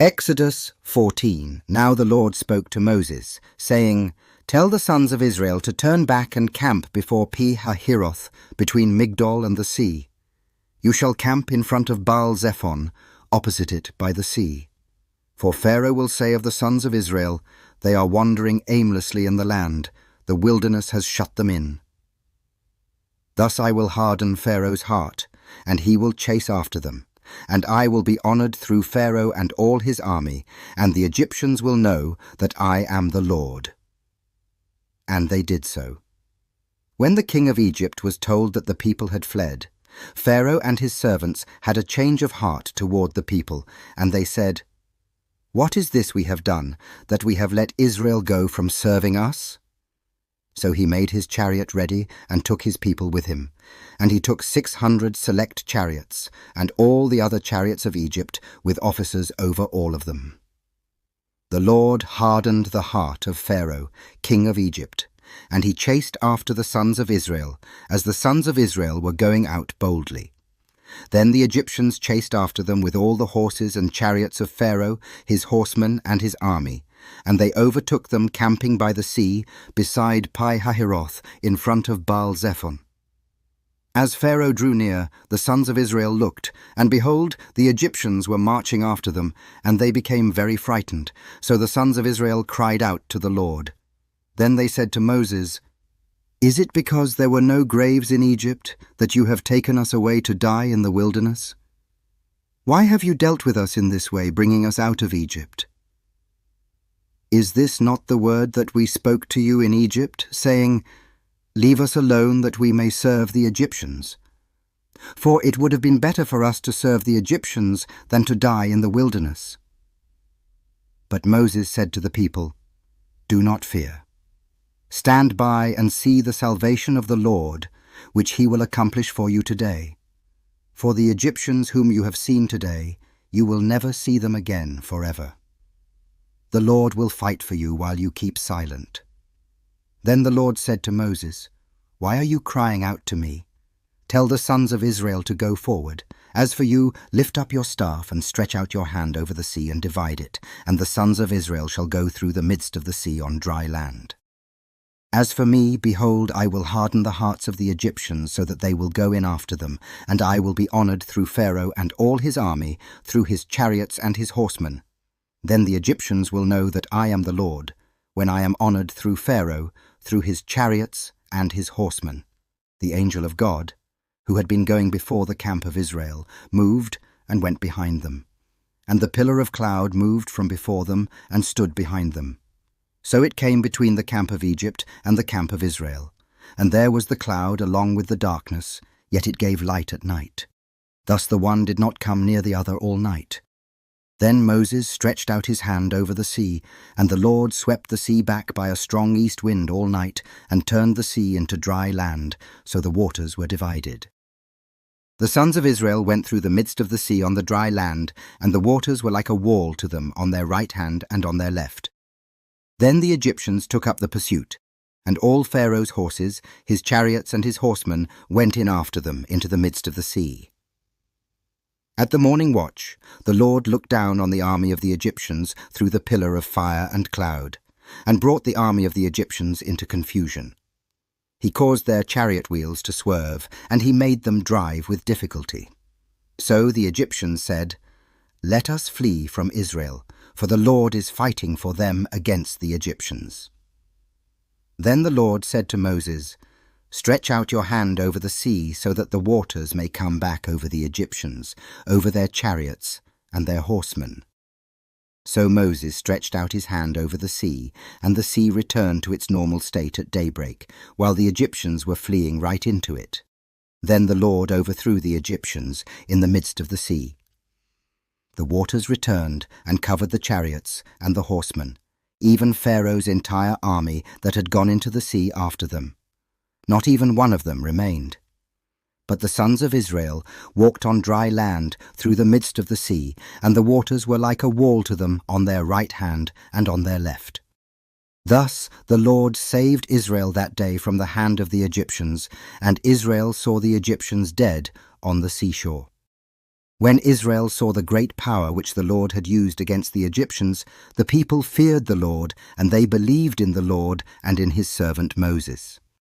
Exodus 14. Now the Lord spoke to Moses, saying, Tell the sons of Israel to turn back and camp before Pi-hahiroth, between Migdol and the sea. You shall camp in front of Baal-zephon, opposite it by the sea. For Pharaoh will say of the sons of Israel, They are wandering aimlessly in the land, the wilderness has shut them in. Thus I will harden Pharaoh's heart, and he will chase after them. And I will be honored through Pharaoh and all his army, and the Egyptians will know that I am the Lord. And they did so. When the king of Egypt was told that the people had fled, Pharaoh and his servants had a change of heart toward the people, and they said, What is this we have done, that we have let Israel go from serving us? So he made his chariot ready and took his people with him. And he took 600 select chariots, and all the other chariots of Egypt, with officers over all of them. The Lord hardened the heart of Pharaoh, king of Egypt, and he chased after the sons of Israel, as the sons of Israel were going out boldly. Then the Egyptians chased after them with all the horses and chariots of Pharaoh, his horsemen and his army, and they overtook them camping by the sea, beside Pi-hahiroth, in front of Baal-zephon. As Pharaoh drew near, the sons of Israel looked, and behold, the Egyptians were marching after them, and they became very frightened. So the sons of Israel cried out to the Lord. Then they said to Moses, Is it because there were no graves in Egypt that you have taken us away to die in the wilderness? Why have you dealt with us in this way, bringing us out of Egypt? Is this not the word that we spoke to you in Egypt, saying, Leave us alone that we may serve the Egyptians? For it would have been better for us to serve the Egyptians than to die in the wilderness. But Moses said to the people, Do not fear. Stand by and see the salvation of the Lord, which he will accomplish for you today. For the Egyptians whom you have seen today, you will never see them again forever. The Lord will fight for you while you keep silent. Then the Lord said to Moses, Why are you crying out to me? Tell the sons of Israel to go forward. As for you, lift up your staff and stretch out your hand over the sea and divide it, and the sons of Israel shall go through the midst of the sea on dry land. As for me, behold, I will harden the hearts of the Egyptians so that they will go in after them, and I will be honored through Pharaoh and all his army, through his chariots and his horsemen. Then the Egyptians will know that I am the Lord, when I am honored through Pharaoh, through his chariots and his horsemen. The angel of God, who had been going before the camp of Israel, moved and went behind them. And the pillar of cloud moved from before them and stood behind them. So it came between the camp of Egypt and the camp of Israel. And there was the cloud along with the darkness, yet it gave light at night. Thus the one did not come near the other all night. Then Moses stretched out his hand over the sea, and the Lord swept the sea back by a strong east wind all night, and turned the sea into dry land, so the waters were divided. The sons of Israel went through the midst of the sea on the dry land, and the waters were like a wall to them on their right hand and on their left. Then the Egyptians took up the pursuit, and all Pharaoh's horses, his chariots and his horsemen, went in after them into the midst of the sea. At the morning watch, the Lord looked down on the army of the Egyptians through the pillar of fire and cloud, and brought the army of the Egyptians into confusion. He caused their chariot wheels to swerve, and he made them drive with difficulty. So the Egyptians said, Let us flee from Israel, for the Lord is fighting for them against the Egyptians. Then the Lord said to Moses, Stretch out your hand over the sea so that the waters may come back over the Egyptians, over their chariots and their horsemen. So Moses stretched out his hand over the sea, and the sea returned to its normal state at daybreak, while the Egyptians were fleeing right into it. Then the Lord overthrew the Egyptians in the midst of the sea. The waters returned and covered the chariots and the horsemen, even Pharaoh's entire army that had gone into the sea after them. Not even one of them remained. But the sons of Israel walked on dry land through the midst of the sea, and the waters were like a wall to them on their right hand and on their left. Thus the Lord saved Israel that day from the hand of the Egyptians, and Israel saw the Egyptians dead on the seashore. When Israel saw the great power which the Lord had used against the Egyptians, the people feared the Lord, and they believed in the Lord and in his servant Moses.